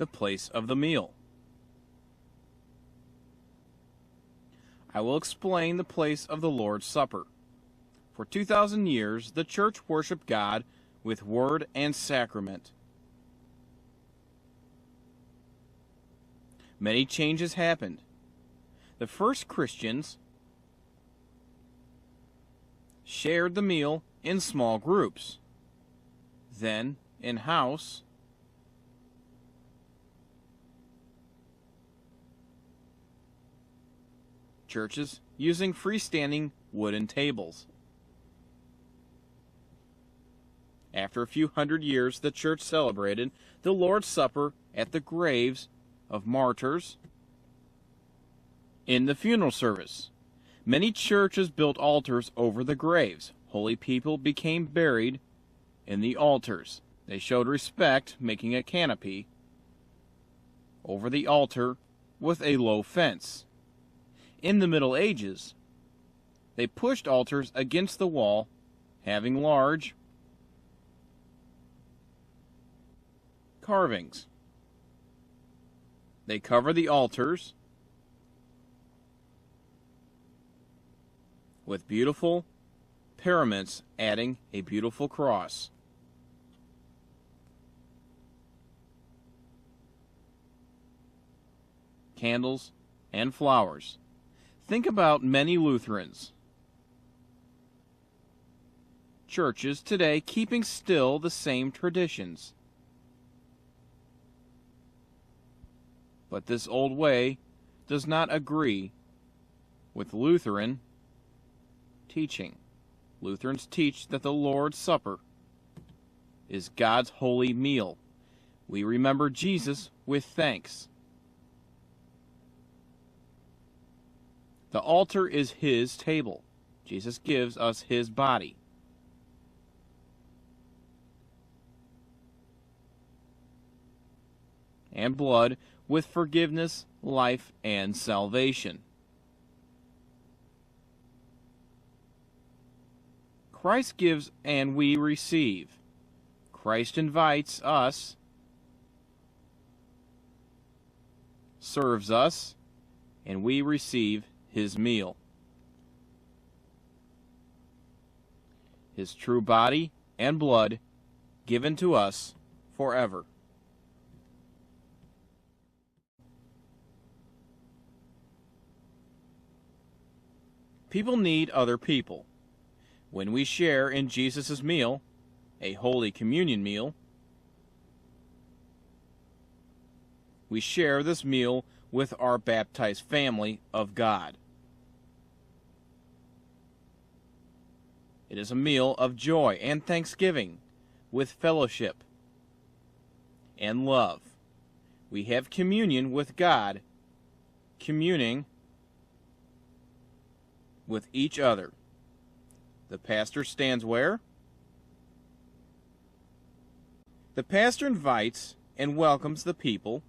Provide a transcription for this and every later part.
the place of the meal. I will explain the place of the Lord's Supper. For 2,000 years, the church worshiped God with word and sacrament. Many changes happened. The first Christians shared the meal in small groups, then in-house, churches using freestanding wooden tables. After a few hundred years, the church celebrated the Lord's Supper at the graves of martyrs in the funeral service. Many churches built altars over the graves. Holy people became buried in the altars. They showed respect, making a canopy over the altar with a low fence. In the Middle Ages, they pushed altars against the wall, having large carvings. They cover the altars with beautiful pyramids, adding a beautiful cross. Candles and flowers. Think about many Lutherans churches today keeping still the same traditions. But this old way does not agree with Lutheran teaching. Lutherans teach that the Lord's Supper is God's holy meal. We remember Jesus with thanks. The altar is His table. Jesus gives us His body. And blood with forgiveness, life, and salvation. Christ gives and we receive. Christ invites us, serves us, and we receive His meal. His true body and blood given to us forever. People need other people. When we share in Jesus' meal, a Holy Communion meal, we share this meal with our baptized family of God. It is a meal of joy and thanksgiving, with fellowship and love. We have communion with God, communing with each other. The pastor stands where? The pastor invites and welcomes the people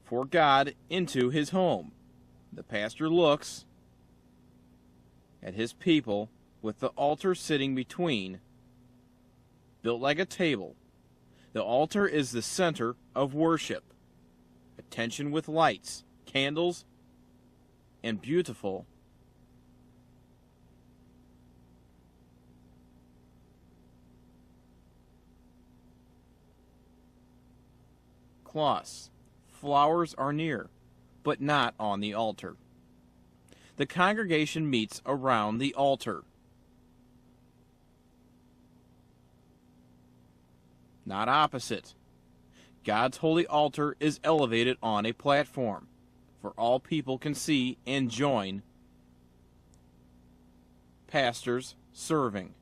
for God into his home. The pastor looks at his people with the altar sitting between, built like a table. The altar is the center of worship. Attention with lights, candles, and beautiful cloths. Flowers are near, but not on the altar. The congregation meets around the altar, not opposite. God's holy altar is elevated on a platform, for all people can see and join pastors serving.